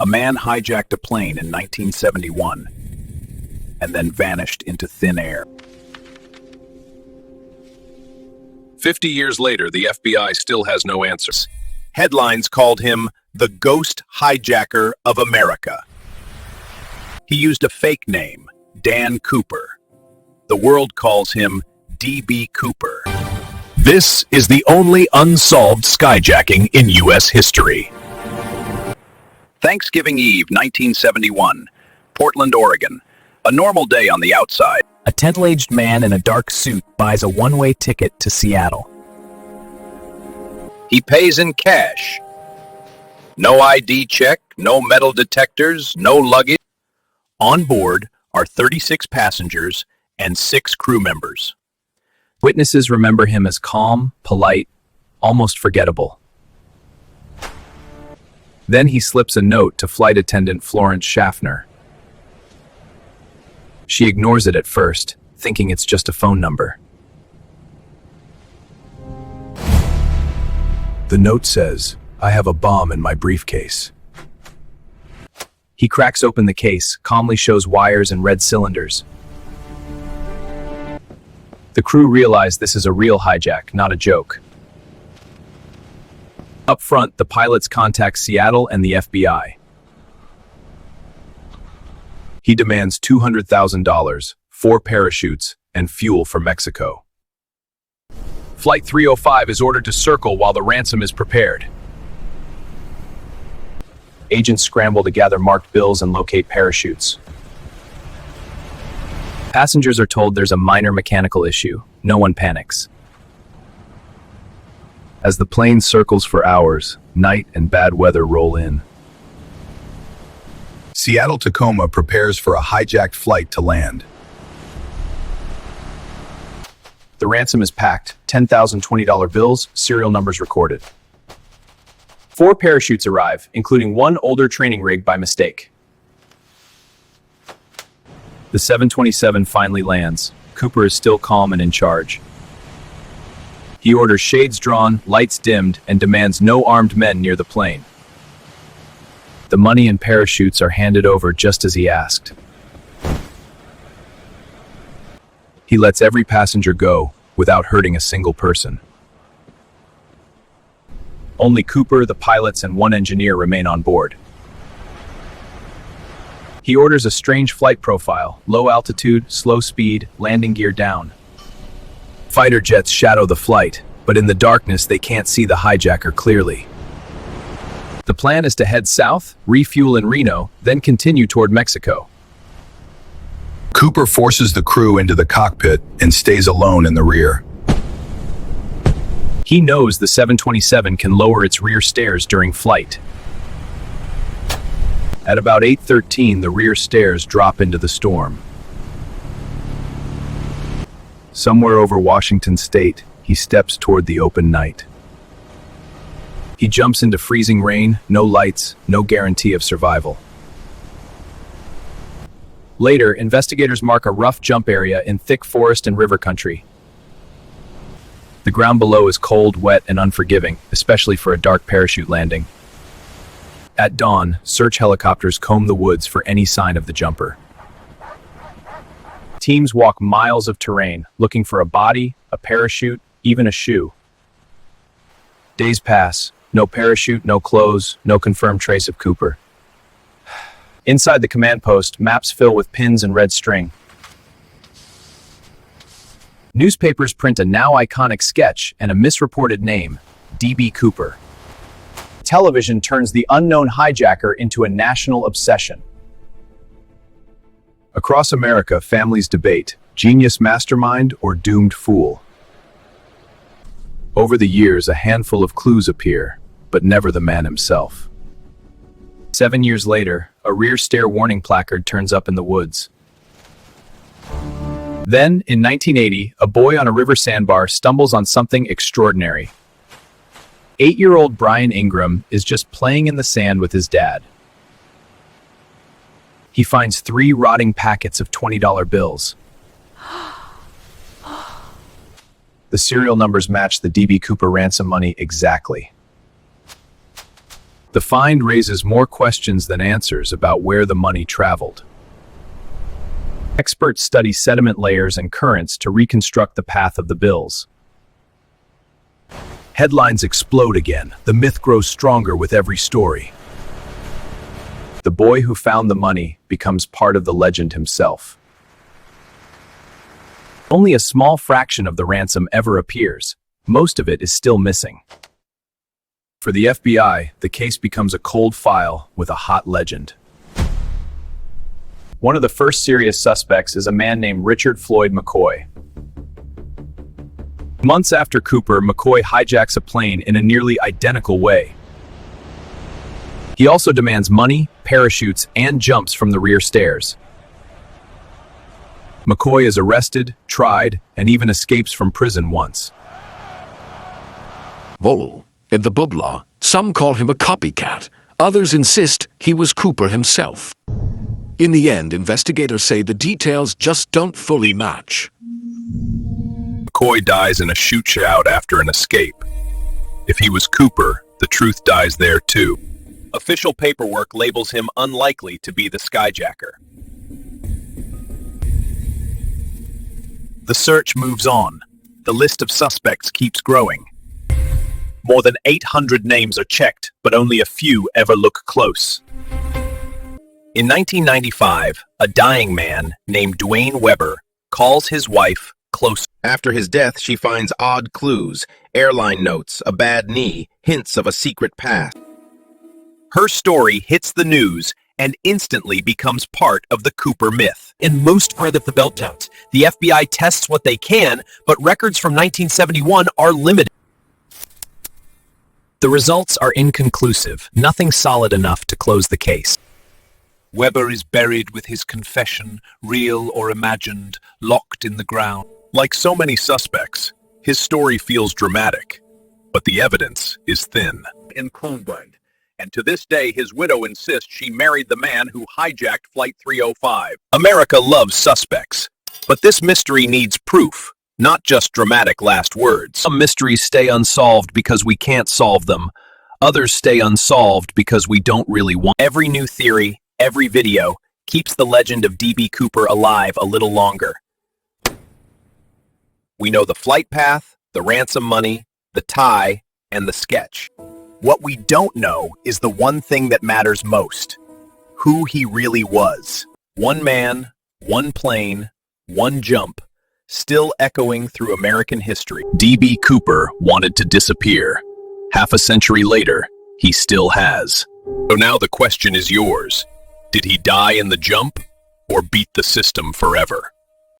man hijacked a plane in 1971 and then vanished into thin air. 50 years later, the FBI still has no answers. Headlines called him the Ghost Hijacker of America. He used a fake name, Dan Cooper. The world calls him DB Cooper. This is the only unsolved skyjacking in U.S. history. Thanksgiving Eve, 1971, Portland, Oregon. A normal day on the outside. A middle-aged man in a dark suit buys a one-way ticket to Seattle. He pays in cash. No ID check, no metal detectors, no luggage. On board are 36 passengers and 6 crew members. Witnesses remember him as calm, polite, almost forgettable. Then he slips a note to flight attendant Florence Schaffner. She ignores it at first, thinking it's just a phone number. The note says, "I have a bomb in my briefcase." He cracks open the case, calmly shows wires and red cylinders. The crew realize this is a real hijack, not a joke. Up front, the pilots contact Seattle and the FBI. He demands $200,000, 4 parachutes, and fuel for Mexico. Flight 305 is ordered to circle while the ransom is prepared. Agents scramble to gather marked bills and locate parachutes. Passengers are told there's a minor mechanical issue. No one panics. As the plane circles for hours, night and bad weather roll in. Seattle-Tacoma prepares for a hijacked flight to land. The ransom is packed, $10,020 bills, serial numbers recorded. 4 parachutes arrive, including one older training rig by mistake. The 727 finally lands. Cooper is still calm and in charge. He orders shades drawn, lights dimmed, and demands no armed men near the plane. The money and parachutes are handed over just as he asked. He lets every passenger go without hurting a single person. Only Cooper, the pilots, and one engineer remain on board. He orders a strange flight profile: low altitude, slow speed, landing gear down. Fighter jets shadow the flight, but in the darkness they can't see the hijacker clearly. The plan is to head south, refuel in Reno, then continue toward Mexico. Cooper forces the crew into the cockpit and stays alone in the rear. He knows the 727 can lower its rear stairs during flight. At about 8:13, the rear stairs drop into the storm. Somewhere over Washington State, he steps toward the open night. He jumps into freezing rain, no lights, no guarantee of survival. Later, investigators mark a rough jump area in thick forest and river country. The ground below is cold, wet, and unforgiving, especially for a dark parachute landing. At dawn, search helicopters comb the woods for any sign of the jumper. Teams walk miles of terrain, looking for a body, a parachute, even a shoe. Days pass. No parachute, no clothes, no confirmed trace of Cooper. Inside the command post, maps fill with pins and red string. Newspapers print a now iconic sketch and a misreported name, DB Cooper. Television turns the unknown hijacker into a national obsession. Across America, families debate, genius mastermind or doomed fool. Over the years, a handful of clues appear, but never the man himself. 7 years later, a rear stair warning placard turns up in the woods. Then, in 1980, a boy on a river sandbar stumbles on something extraordinary. 8-year-old Brian Ingram is just playing in the sand with his dad. He finds 3 rotting packets of $20 bills. The serial numbers match the DB Cooper ransom money exactly. The find raises more questions than answers about where the money traveled. Experts study sediment layers and currents to reconstruct the path of the bills. Headlines explode again. The myth grows stronger with every story. The boy who found the money becomes part of the legend himself. Only a small fraction of the ransom ever appears. Most of it is still missing. For the FBI, the case becomes a cold file with a hot legend. One of the first serious suspects is a man named Richard Floyd McCoy. Months after Cooper, McCoy hijacks a plane in a nearly identical way. He also demands money, parachutes, and jumps from the rear stairs. McCoy is arrested, tried, and even escapes from prison once. Vol. In the Bub Law, some call him a copycat. Others insist he was Cooper himself. In the end, investigators say the details just don't fully match. McCoy dies in a shootout after an escape. If he was Cooper, the truth dies there too. Official paperwork labels him unlikely to be the Skyjacker. The search moves on. The list of suspects keeps growing. More than 800 names are checked, but only a few ever look close. In 1995, a dying man named Dwayne Weber calls his wife close. After his death, she finds odd clues, airline notes, a bad knee, hints of a secret past. Her story hits the news and instantly becomes part of the Cooper myth. In most part of the belt out, the FBI tests what they can, but records from 1971 are limited. The results are inconclusive, nothing solid enough to close the case. Weber is buried with his confession, real or imagined, locked in the ground. Like so many suspects, his story feels dramatic, but the evidence is thin. In Cleveland, and to this day his widow insists she married the man who hijacked Flight 305. America loves suspects, but this mystery needs proof, not just dramatic last words. Some mysteries stay unsolved because we can't solve them. Others stay unsolved because we don't really want. Every new theory, every video, keeps the legend of D.B. Cooper alive a little longer. We know the flight path, the ransom money, the tie, and the sketch. What we don't know is the one thing that matters most: who he really was. One man, one plane, one jump, still echoing through American history. D.B. Cooper wanted to disappear. Half a century later, he still has. So now the question is yours. Did he die in the jump or beat the system forever?